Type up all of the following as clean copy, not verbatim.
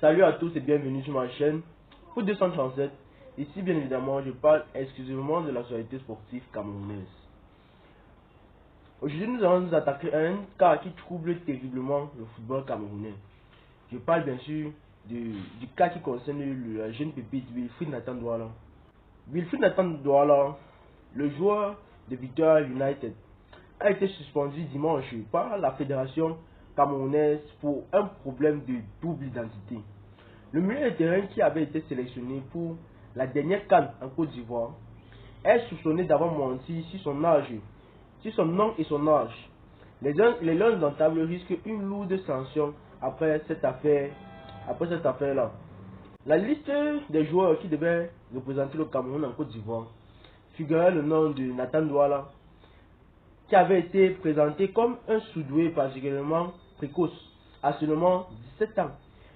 Salut à tous et bienvenue sur ma chaîne Foot 237. Ici, bien évidemment, je parle exclusivement de l'actualité sportive camerounaise. Aujourd'hui, nous allons nous attaquer à un cas qui trouble terriblement le football camerounais. Je parle bien sûr du cas qui concerne la jeune pépite Wilfried Nathan Douala. Wilfried Nathan Douala, le joueur de Victoria United, a été suspendu dimanche par la fédération camerounaise pour un problème de double identité. Le milieu de terrain qui avait été sélectionné pour la dernière CAN en Côte d'Ivoire est soupçonné d'avoir menti sur son âge, sur son nom et son âge. Les Lions Indomptables risquent une lourde sanction après cette affaire-là. La liste des joueurs qui devaient représenter le Cameroun en Côte d'Ivoire figurait le nom de Nathan Douala, qui avait été présenté comme un sous-doué particulièrement précoce, à seulement 17 ans.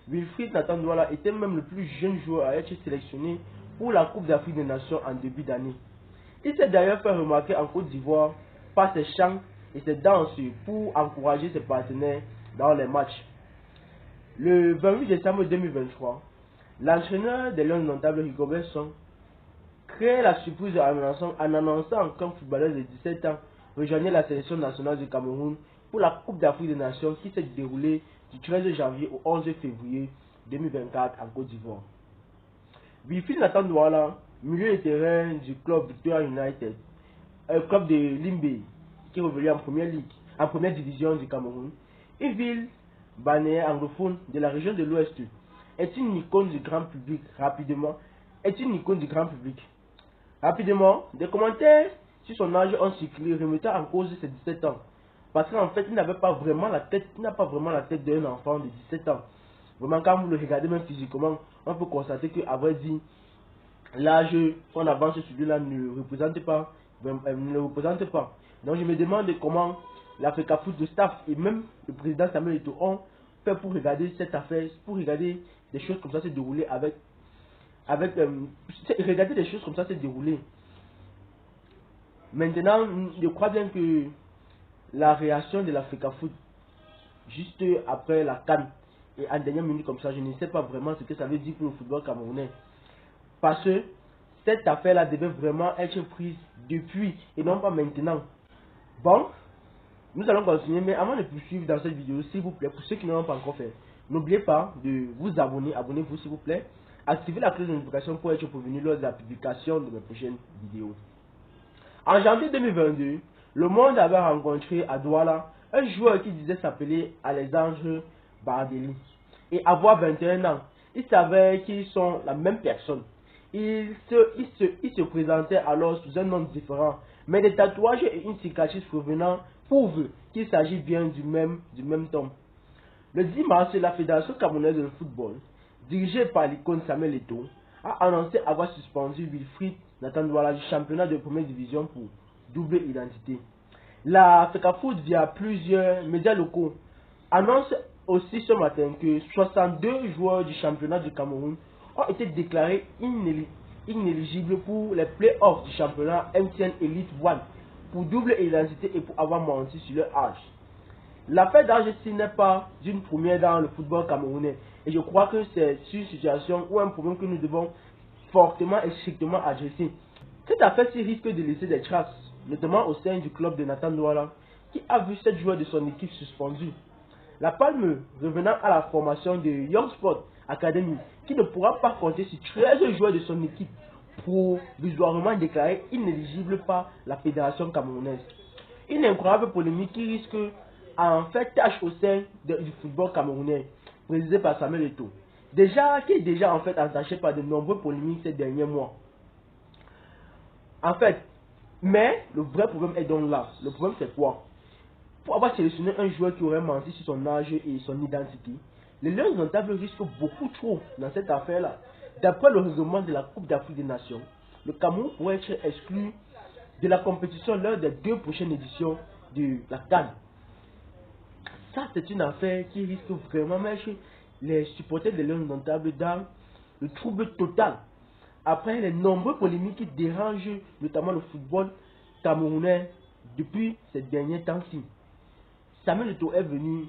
Wilfried Nathan Douala était même le plus jeune joueur à être sélectionné pour la Coupe d'Afrique des Nations en début d'année. Il s'est d'ailleurs fait remarquer en Côte d'Ivoire par ses chants et ses danses pour encourager ses partenaires dans les matchs. Le 28 décembre 2023, l'entraîneur des Lions Indomptables, Rigobert Song, crée la surprise en annonçant qu'un footballeur de 17 ans rejoignait la sélection nationale du Cameroun pour la Coupe d'Afrique des Nations qui s'est déroulée du 13 janvier au 11 février 2024 en Côte d'Ivoire. Wilfried Nathan Douala, milieu de terrain du club Victoria United, un club de Limbe qui est revenu en première division du Cameroun, une ville balnéaire anglophone de la région de l'Ouest, est une icône du grand public. Rapidement, des commentaires sur son âge ont circulé remettant en cause ses 17 ans. Parce qu'en fait, il n'a pas vraiment la tête d'un enfant de 17 ans. Vraiment, quand vous le regardez même physiquement, on peut constater qu'à vrai dire, l'âge qu'on avance sur lui-là ne le représente pas. Donc je me demande comment l'Africa Foot de staff et même le président Samuel Eto'o ont fait pour regarder cette affaire, pour regarder des choses comme ça se dérouler regarder des choses comme ça se dérouler. Maintenant, je crois bien que la réaction de l'Africa Foot juste après la CAN et en dernière minute comme ça, je ne sais pas vraiment ce que ça veut dire pour le football camerounais. Parce que cette affaire-là devait vraiment être prise depuis et non pas maintenant. Bon, nous allons continuer, mais avant de poursuivre dans cette vidéo, s'il vous plaît, pour ceux qui ne l'ont pas encore fait, n'oubliez pas de vous abonner, abonnez-vous s'il vous plaît, activez la cloche de notification pour être prévenu lors de la publication de mes prochaines vidéos. En janvier 2022, le monde avait rencontré à Douala un joueur qui disait s'appeler Alexandre Bardeli et avoir 21 ans. Il savait qu'ils sont la même personne. Il se présentait alors sous un nom différent, mais des tatouages et une cicatrice provenant prouvent qu'il s'agit bien du même tom. Le 10 mars, la Fédération camerounaise de football, dirigée par l'icône Samuel Eto'o, a annoncé avoir suspendu Wilfried Nathan Douala du championnat de première division pour double identité. La Africa Foot, via plusieurs médias locaux, annonce aussi ce matin que 62 joueurs du championnat du Cameroun ont été déclarés inéligibles pour les play-offs du championnat MTN Elite One pour double identité et pour avoir menti sur leur âge. L'affaire d'âge n'est pas une première dans le football camerounais et je crois que c'est une situation ou un problème que nous devons fortement et strictement adresser. Cette affaire-ci risque de laisser des traces, notamment au sein du club de Nathan Douala, qui a vu 7 joueurs de son équipe suspendus. La Palme revenant à la formation de Young Sport Academy, qui ne pourra pas compter sur 13 joueurs de son équipe provisoirement déclarés inéligibles par la fédération camerounaise. Une incroyable polémique qui risque en fait tâche au sein du football camerounais, présidé par Samuel Eto'o, qui est déjà en fait entaché par de nombreuses polémiques ces derniers mois. En fait, mais le vrai problème est donc là. Le problème c'est quoi? Pour avoir sélectionné un joueur qui aurait menti sur son âge et son identité, les Lions Indomptables risquent beaucoup trop dans cette affaire-là. D'après le règlement de la Coupe d'Afrique des Nations, le Cameroun pourrait être exclu de la compétition lors des 2 prochaines éditions de la CAN. Ça, c'est une affaire qui risque vraiment de mettre les supporters des Lions Indomptables dans le trouble total. Après les nombreuses polémiques qui dérangent notamment le football camerounais depuis ces derniers temps-ci, Samuel Eto'o est venu,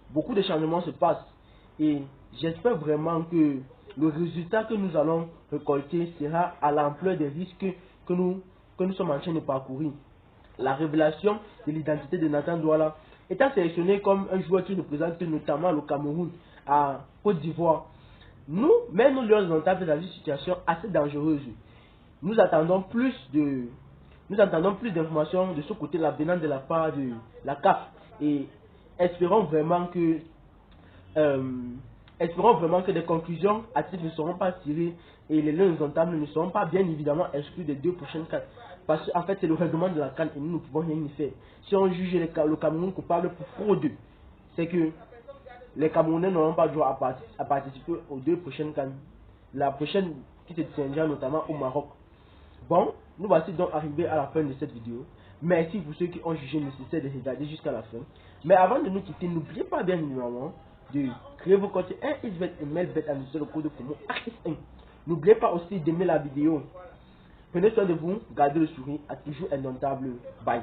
beaucoup de changements se passent Et j'espère vraiment que le résultat que nous allons récolter sera à l'ampleur des risques que nous sommes en train de parcourir. La révélation de l'identité de Nathan Douala étant sélectionné comme un joueur qui représente notamment le Cameroun à Côte d'Ivoire. Nous lui avons entamé dans une situation assez dangereuse. Nous attendons plus d'informations de ce côté-là venant de la part de la CAF et espérons vraiment que des conclusions hâtives ne seront pas tirées et les liens entames ne seront pas bien évidemment exclus des 2 prochaines CAN. Parce qu'en fait c'est le règlement de la CAN et nous ne pouvons rien y faire. Si on juge le Cameroun coupable pour fraude, c'est que les Camerounais n'auront pas droit à participer aux 2 prochaines CAN. La prochaine qui se tiendra notamment au Maroc. Bon, nous voici donc arrivés à la fin de cette vidéo. Merci pour ceux qui ont jugé nécessaire de regarder jusqu'à la fin. Mais avant de nous quitter, n'oubliez pas bien évidemment de créer vos comptes SVET et MailBet en utilisant le code promo AX1. N'oubliez pas aussi d'aimer la vidéo. Prenez soin de vous, gardez le sourire, à toujours indomptable. Bye.